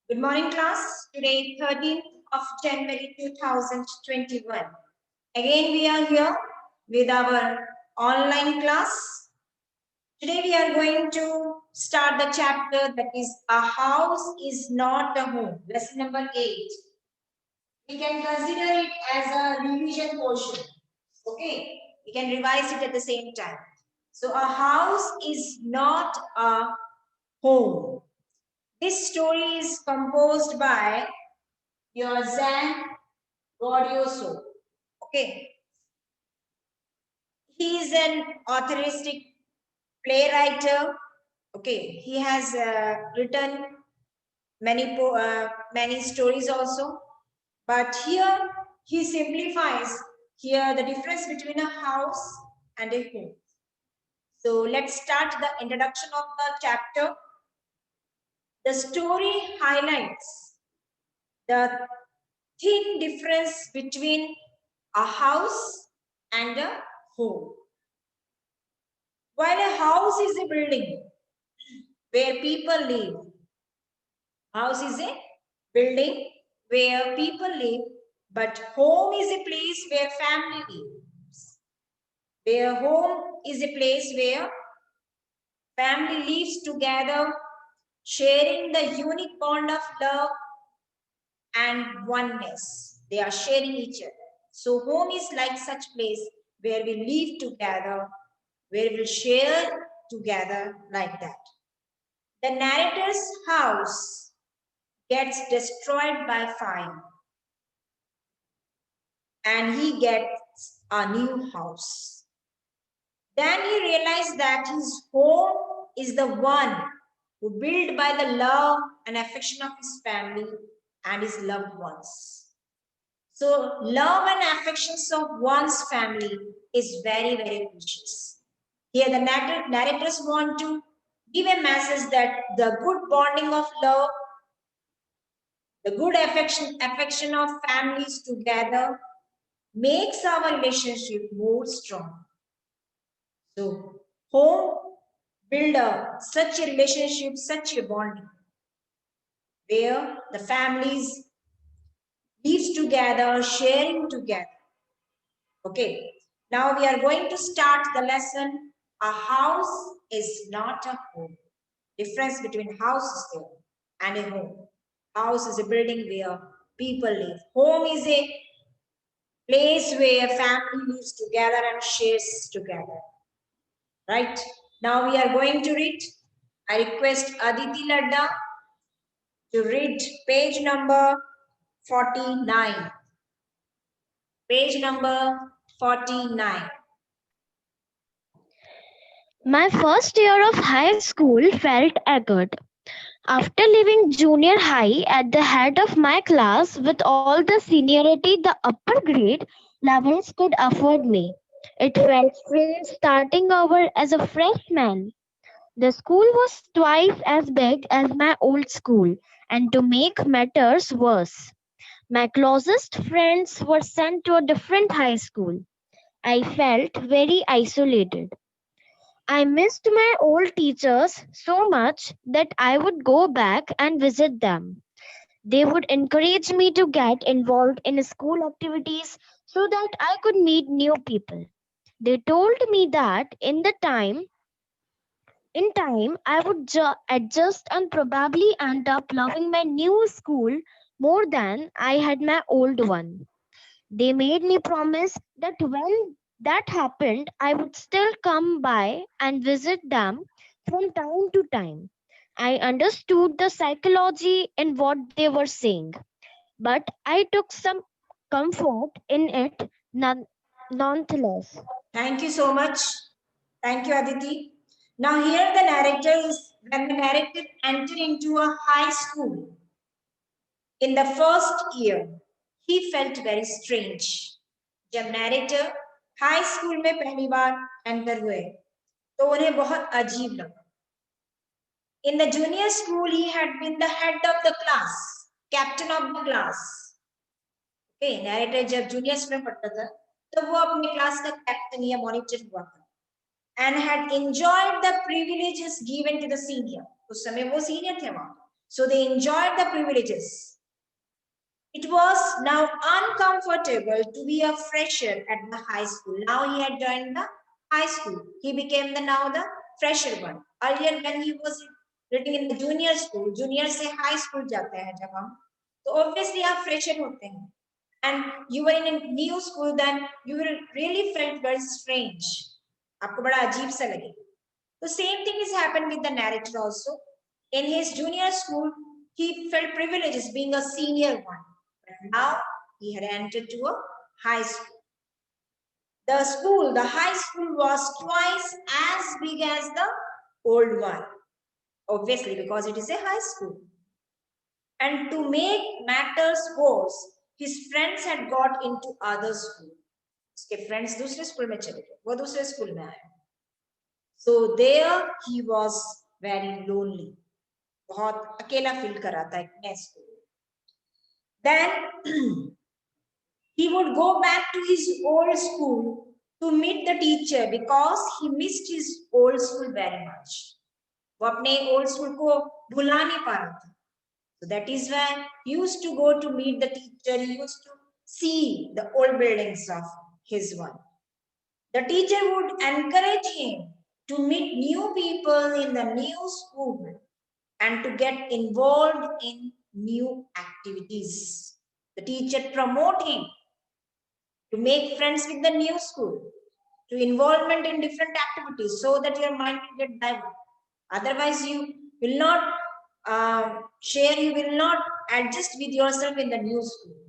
Good morning, class. Today, 13th of January 2021. Again, we are here with our online class. Today, we are going to start the chapter that is A House is Not a Home. Lesson number 8. We can consider it as a revision portion. Okay, we can revise it at the same time. So, a house is not a home. This story is composed by your Zan Gordioso. Okay. He is an authoristic playwright. Okay. He has written many stories also. But here he simplifies here the difference between a house and a home. So let's start the introduction of the chapter. The story highlights the thin difference between a house and a home. While a house is a building where people live, house is a building where people live, but home is a place where family lives. Where home is a place where family lives together, sharing the unique bond of love and oneness. They are sharing each other. So home is like such place where we live together, where we share together like that. The narrator's house gets destroyed by fire and he gets a new house. Then he realized that his home is the one who built by the love and affection of his family and his loved ones. So love and affections of one's family is very, very precious. Here the narrators want to give a message that the good bonding of love, the good affection of families together makes our relationship more strong. So home build such a relationship, such a bonding where the families lives together, sharing together. Okay, now we are going to start the lesson. A house is not a home. Difference between house is there and a home. House is a building where people live. Home is a place where family lives together and shares together. Right? Now we are going to read. I request Aditi Ladda to read page number 49. Page number 49. My first year of high school felt good. After leaving junior high at the head of my class with all the seniority the upper grade levels could afford me, it felt strange starting over as a freshman. The school was twice as big as my old school, and to make matters worse, my closest friends were sent to a different high school. I felt very isolated. I missed my old teachers so much that I would go back and visit them. They would encourage me to get involved in school activities so that I could meet new people. They told me that in time I would adjust and probably end up loving my new school more than I had my old one. They made me promise that when that happened, I would still come by and visit them from time to time. I understood the psychology in what they were saying, but I took some comfort in it nonetheless. Thank you so much. Thank you, Aditi. Now, here the narrator is when the narrator entered into a high school in the first year, he felt very strange. जब narrator high school में पहली बार enter हुए तो उन्हें बहुत अजीब लगा. In the junior school, he had been the head of the class, captain of the class. Okay, narrator जब juniors में पढ़ता था तो वो अपने क्लास का कैप्टन या मॉनिटर हुआ था. And had enjoyed the privileges given to the senior. उस समय वो senior थे वहां. So they enjoyed the privileges. It was now uncomfortable to be a fresher at the high school. Now he had joined the high school. He became now the fresher one. Earlier when he was reading in the junior school, junior से high school जाते हैं जब हम, तो obviously आप fresher होते हैं. And you were in a new school, then you will really felt very strange. आपको बड़ा अजीब सा लगे. The same thing has happened with the narrator also. In his junior school, he felt privileged being a senior one. But now he had entered to a high school. The high school was twice as big as the old one. Obviously, because it is a high school. And to make matters worse, his friends had got into other school. उसके friends दूसरे school में चले गए, वो दूसरे school में आए. So there he was very lonely. बहुत अकेला feel कर रहा था एक नए school. Then he would go back to his old school to meet the teacher because he missed his old school very much. वो अपने old school को भुला नहीं पा रहा था. So that is why he used to go to meet the teacher. He used to see the old buildings of his one. The teacher would encourage him to meet new people in the new school and to get involved in new activities. The teacher promote him to make friends with the new school, to involvement in different activities so that your mind will get diverted. Otherwise, you will not share, you will not adjust with yourself in the new school.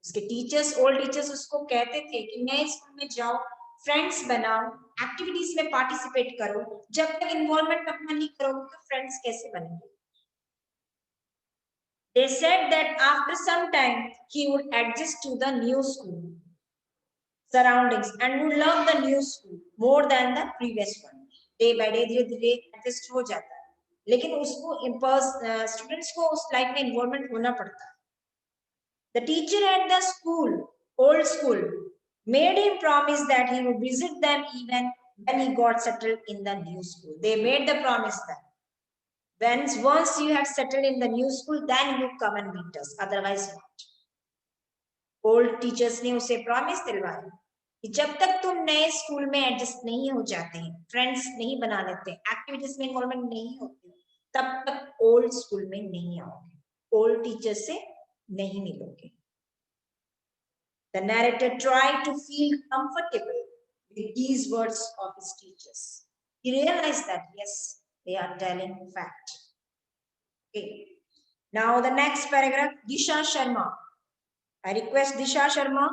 उसके teachers old teachers उसको कहते थे कि नए school में जाओ, friends बनाओ, activities में पार्टिसिपेट करो. जब तक इन्वॉल्वमेंट अपना नहीं करोगे तो फ्रेंड्स कैसे बनेंगे? They said that after some time he would adjust to the new school surroundings and would love the new school more than the previous one. Day by day धीरे धीरे adjust हो जाता है, लेकिन उसको स्टूडेंट्स को उस लाइफ में इन्वॉल्वमेंट होना पड़ता है. The teacher at the school, old school, made him promise that he would visit them even when he got settled in the new school. They made the promise that once you have settled in the new school, then you come and meet us. Otherwise not. Old teachers ने उसे promise दिलवाया कि जब तक तुम नए school में adjust नहीं हो जाते हैं, फ्रेंड्स नहीं बना लेते, एक्टिविटीज में इन्वॉल्वमेंट नहीं होते, तब तक ओल्ड स्कूल में नहीं आओगे, ओल्ड टीचर से नहीं मिलोगे. The narrator tried to feel comfortable with these words of his teachers. He realized that yes, they are telling fact. Okay. Now the next paragraph, Disha Sharma. I request Disha Sharma.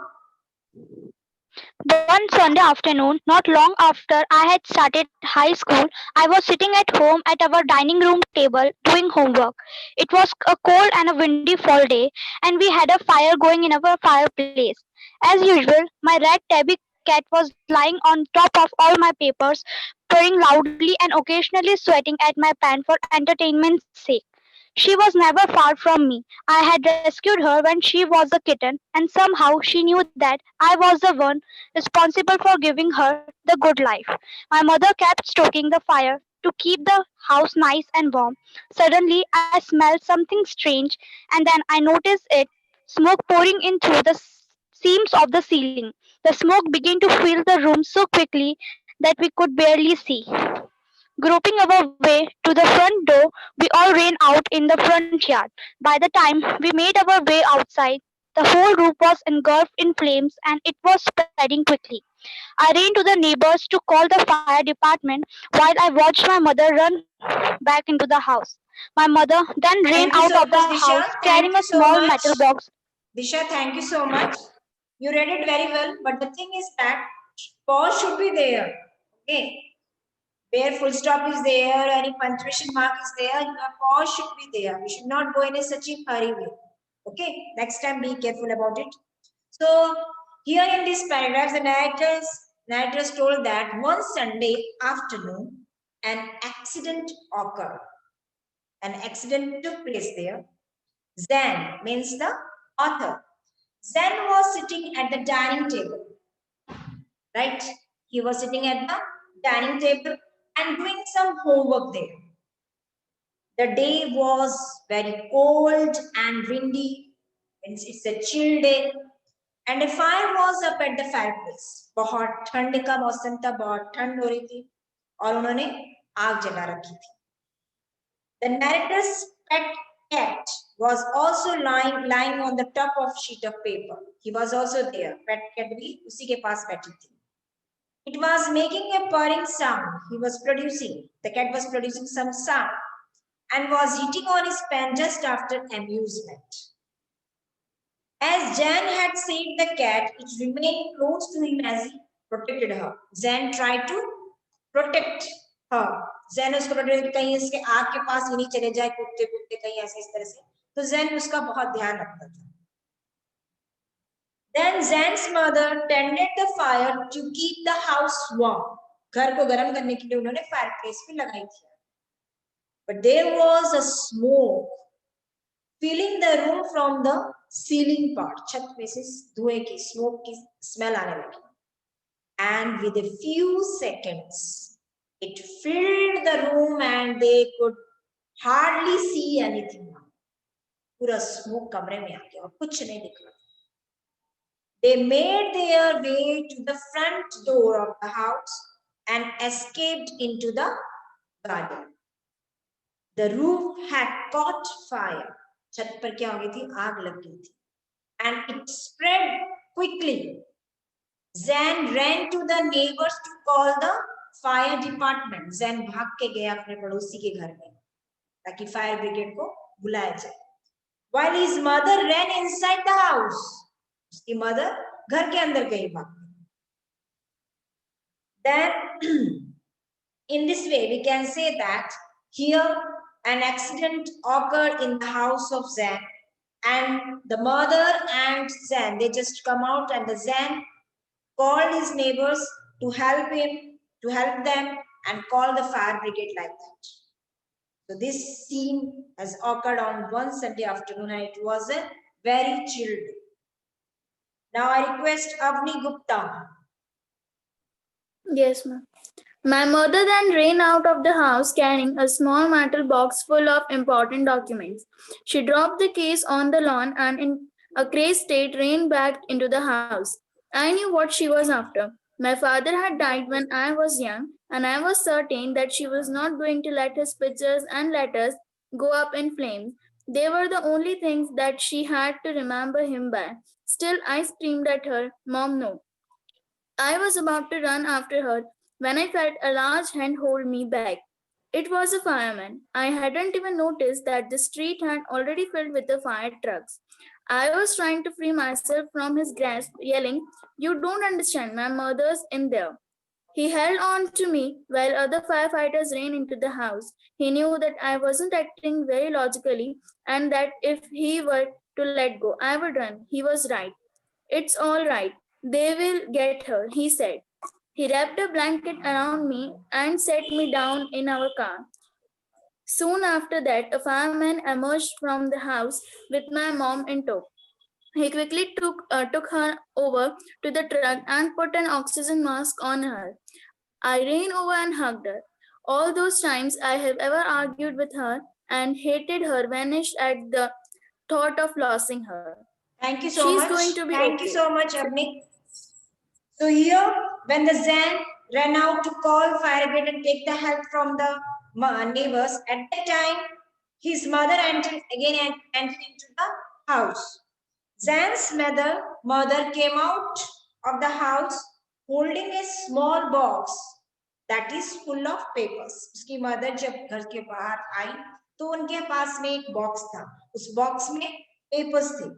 One Sunday afternoon, not long after I had started high school, I was sitting at home at our dining room table doing homework. It was a cold and a windy fall day, and we had a fire going in our fireplace. As usual, my rat tabby cat was lying on top of all my papers, purring loudly and occasionally sweating at my pan for entertainment's sake. She was never far from me. I had rescued her when she was a kitten, and somehow she knew that I was the one responsible for giving her the good life. My mother kept stoking the fire to keep the house nice and warm. Suddenly, I smelled something strange, and then I noticed smoke pouring in through the seams of the ceiling. The smoke began to fill the room so quickly that we could barely see. Groping our way to the front door, we all ran out in the front yard. By the time we made our way outside, the whole roof was engulfed in flames and it was spreading quickly. I ran to the neighbors to call the fire department while I watched my mother run back into the house. My mother then ran Thank you out so of the much, Disha. house carrying Thank a you so small much. metal box. Disha, thank you so much. You read it very well, but the thing is that pause should be there. Okay. Where full stop is there, any punctuation mark is there, your pause should be there. We should not go in a such a hurry way. Okay. Next time, be careful about it. So here in this paragraph, the narrators told that one Sunday afternoon, an accident occurred. An accident took place there. Zen means the author. Zen was sitting at the dining table, right? He was sitting at the dining table and doing some homework there. The day was very cold and windy. It's a chill day. And a fire was up at the fireplace. बहुत ठंड का मौसम था, बहुत ठंड हो रही थी और उन्होंने आग जला रखी थी. The narrator's pet cat was also lying on the top of sheet of paper. He was also there. Pet cat भी उसी के पास बैठी थी. It was making a purring sound. The cat was producing some sound and was hitting on his pen just after amusement. As Jan had saved the cat, it remained close to him as he protected her. Jan tried to protect her. Jan उसको protect कहीं इसके आग के पास ही नहीं चले जाए कूदते कूदते कहीं ऐसे इस तरह से. तो Jan उसका बहुत ध्यान रखता था. Then Zan's mother tended the fire to keep the house warm. घर को गर्म करने के लिए उन्होंने fireplace भी लगाई थी. But there was a smoke filling the room from the ceiling part. छत में से धुएं की smoke की smell आने लगी. And with a few seconds, it filled the room and they could hardly see anything now. पूरा smoke कमरे में आ गया और कुछ नहीं दिख रहा. They made their way to the front door of the house and escaped into the garden. The roof had caught fire. छत पर क्या हो गई थी? आग लग गई थी. And it spread quickly. Zan ran to the neighbors to call the fire department. Zan भाग के गया अपने पड़ोसी के घर में ताकि fire brigade को बुलाया जाए. While his mother ran inside the house. उसकी mother घर के अंदर कहीं भाग गई. Then in this way we can say that here an accident occurred in the house of Zan, and the mother and Zan, they just come out, and the Zan called his neighbors to help them and call the fire brigade like that. So this scene has occurred on one Sunday afternoon and it was a very chill day. Now I request Avni Gupta. Yes, ma'am. My mother then ran out of the house carrying a small metal box full of important documents. She dropped the case on the lawn and in a crazed state ran back into the house. I knew what she was after. My father had died when I was young, and I was certain that she was not going to let his pictures and letters go up in flames. They were the only things that she had to remember him by. Still, I screamed at her, "Mom, no." I was about to run after her when I felt a large hand hold me back. It was a fireman. I hadn't even noticed that the street had already filled with the fire trucks. I was trying to free myself from his grasp, yelling, "You don't understand, my mother's in there." He held on to me while other firefighters ran into the house. He knew that I wasn't acting very logically and that if he were to let go, I would run. He was right. "It's all right. They will get her," he said. He wrapped a blanket around me and set me down in our car. Soon after that, a fireman emerged from the house with my mom in tow. He quickly took her over to the truck and put an oxygen mask on her. I ran over and hugged her. All those times I have ever argued with her and hated her vanished at the thought of losing her. Thank you so much. She's going to be Thank you okay. so much, Avni. So here, when the Zan ran out to call fire brigade and take the help from the neighbors, at that time, his mother entered into the house. Zan's mother came out of the house holding a small box that is full of papers. उसकी mother जब घर के बाहर आई, तो उनके पास में एक box था. उस box में papers थे.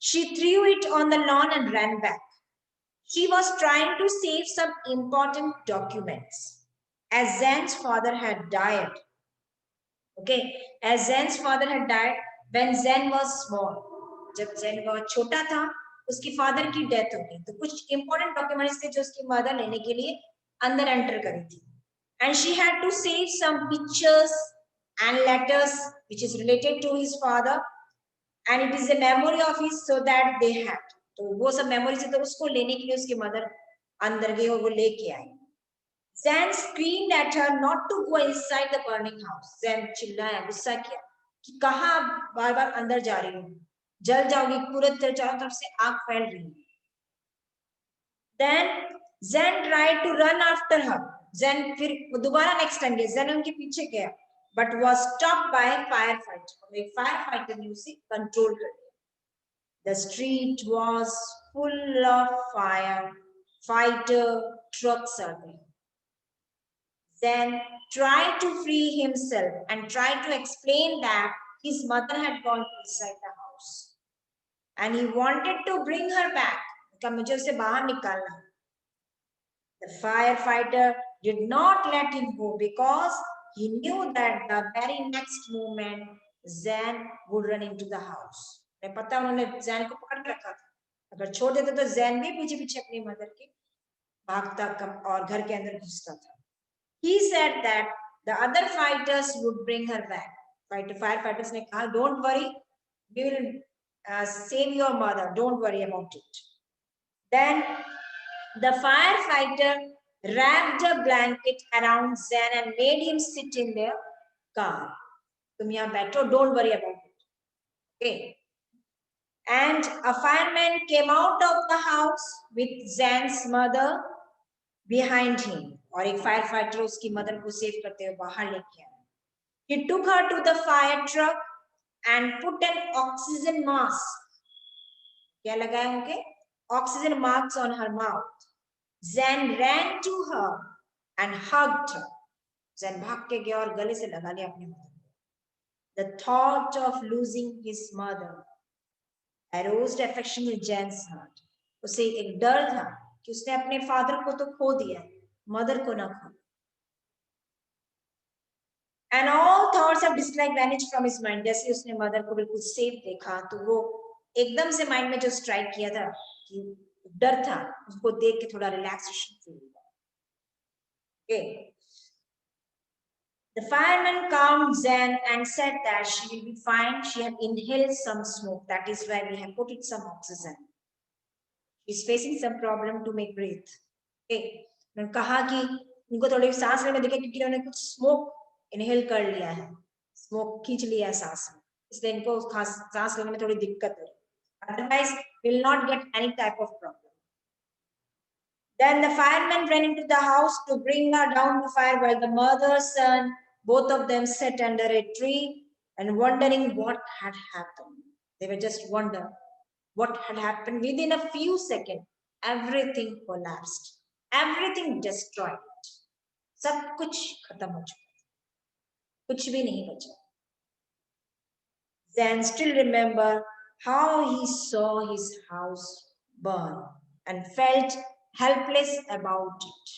She threw it on the lawn and ran back. She was trying to save some important documents. As Zan's father had died. Okay, as Zan's father had died when Zan was small. जब Zan बहुत छोटा था, उसकी father की death हो गई. तो कुछ important documents थे जो उसकी mother लेने के लिए अंदर enter करी थी. And she had to save some pictures and letters which is related to his father. And it is a memory of his so that they had. तो वो सब मेमोरी से तो उसको लेने के लिए उसकी मदर अंदर गई और वो लेके आई. Zan screamed at her not to go inside the burning house. Zan चिल्लाया, गुस्सा किया कि कहाँ बार-बार अंदर जा रही हो, जल जाओगी, पूरे चारों तरफ से आग फैल रही है. Then Zan tried to run after her. Zan फिर दोबारा next time गया, Zan उनके पीछे गया, but was stopped by a firefighter. एक firefighter ने उसे control कर लिया. The street was full of firefighter trucks are there. Then tried to free himself and tried to explain that his mother had gone inside the house and he wanted to bring her back. मुझे उसे बाहर निकालना. The firefighter did not let him go because he knew that the very next moment Zan would run into the house. मैं पता उन्होंने Zan को पकड़ रखा था. अगर छोड़ देते तो Zan भी पीछे पीछे अपनी मदर के भागता और घर के अंदर घुसता था. He said that the other fighters would bring her back. Firefighters ने कहा, don't worry, we will save your mother. Don't worry about it. Then the firefighter wrapped a blanket around Zan and made him sit in their car. तुम यहाँ बैठो, don't worry about it. Okay. And a fireman came out of the house with Zan's mother behind him. और एक firefighter उसकी mother को save करते हुए बाहर लेके आया. He took her to the fire truck and put an oxygen mask. क्या लगाया उनके? Oxygen masks on her mouth. Zan ran to her and hugged her. Zan भाग के गया और गले से लगा लिया अपनी मदर को. The thought of losing his mother aroused affection in Zan's heart. उसे एक डर था कि उसने अपने फादर को तो खो दिया, मदर को ना खो. And all thoughts of dislike vanished from his mind. जैसे उसने मदर को बिल्कुल सेफ देखा तो वो एकदम से माइंड में जो स्ट्राइक किया था कि डर था, उसको देख के थोड़ा रिलैक्सेशन फील हुआ. Okay. The fireman calmed Zan and said that she will be fine. She had inhaled some smoke. That is why we have put it some oxygen. She's facing some problem to make breathe. Okay. उन्होंने कहा कि उनको थोड़ी सांस लेने दिखे क्योंकि उन्होंने कुछ स्मोक इनहेल कर लिया है, स्मोक खींच लिया है सांस में, इसलिए इनको सांस लेने में थोड़ी दिक्कत हो रही. Otherwise, will not get any type of problem. Then the fireman ran into the house to bring her down the fire while the mother, son, both of them sat under a tree and wondering what had happened. They were just wondering what had happened. Within a few seconds, everything collapsed. Everything destroyed. सब कुछ खत्म हो चुका, कुछ भी नहीं बचा. Zan still remember how he saw his house burn and felt helpless about it.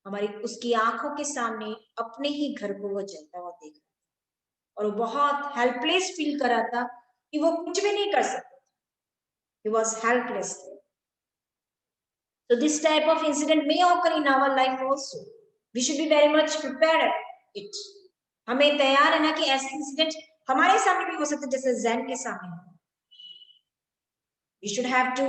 हमारी उसकी आंखों के सामने अपने ही घर को वो जलता हुआ देख रहा था और वो बहुत हेल्पलेस फील कर रहा था कि वो कुछ भी नहीं कर सकता. He was helpless. So this type of incident may occur in our life also. We should be very much prepared at it. हमें तैयार रहना कि ऐसे इंसिडेंट हमारे सामने भी हो सकते हैं जैसे ज़ैन के सामने. We should have to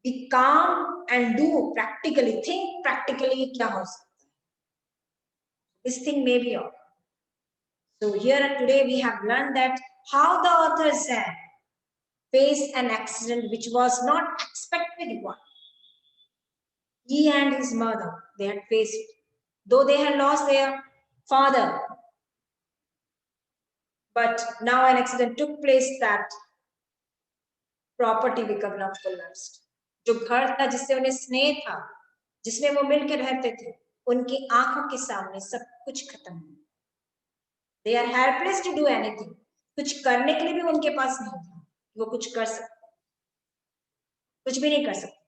be calm and do practically, think practically क्या हो सकता है. This thing may be occur. So here today we have learned that how the author Zan faced an accident which was not expected one. He and his mother, they had faced, though they had lost their father, but now an accident took place that property became not collapsed. जो घर था जिससे उन्हें स्नेह था, जिसमें वो मिलकर रहते थे, उनकी आंखों के सामने सब कुछ खत्म हो. They are helpless to do anything. कुछ करने के लिए भी उनके पास नहीं था, वो कुछ कर सकते, कुछ भी नहीं कर सकते.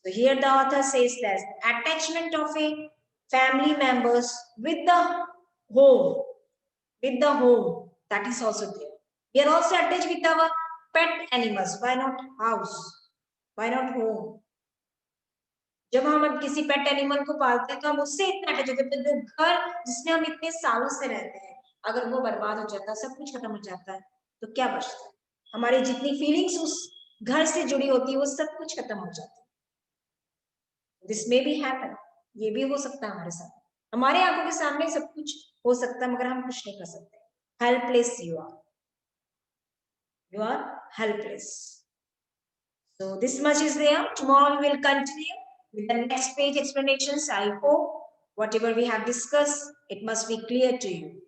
So here the author says that attachment of a family members with the home, that is also there. We are also attached with our pet animals. Why not house? Why not home? जब हम किसी pet animal को पालते हैं तो हम उससे इतना अटैच होते हैं. जो घर जिसमें हम इतने सालों से रहते हैं, अगर वो बर्बाद हो जाता है, सब कुछ खत्म हो जाता है, तो क्या बचता है? हमारी जितनी फीलिंग्स उस घर से जुड़ी होती है वो सब कुछ खत्म हो जाती है. दिस मे बी हैपन, ये भी हो सकता है हमारे साथ, हमारे आंखों के सामने सब कुछ हो सकता है मगर हम कुछ नहीं कर सकते. Helpless you are helpless. So this much is there. Tomorrow we will continue with the next page explanations. I hope whatever we have discussed, it must be clear to you.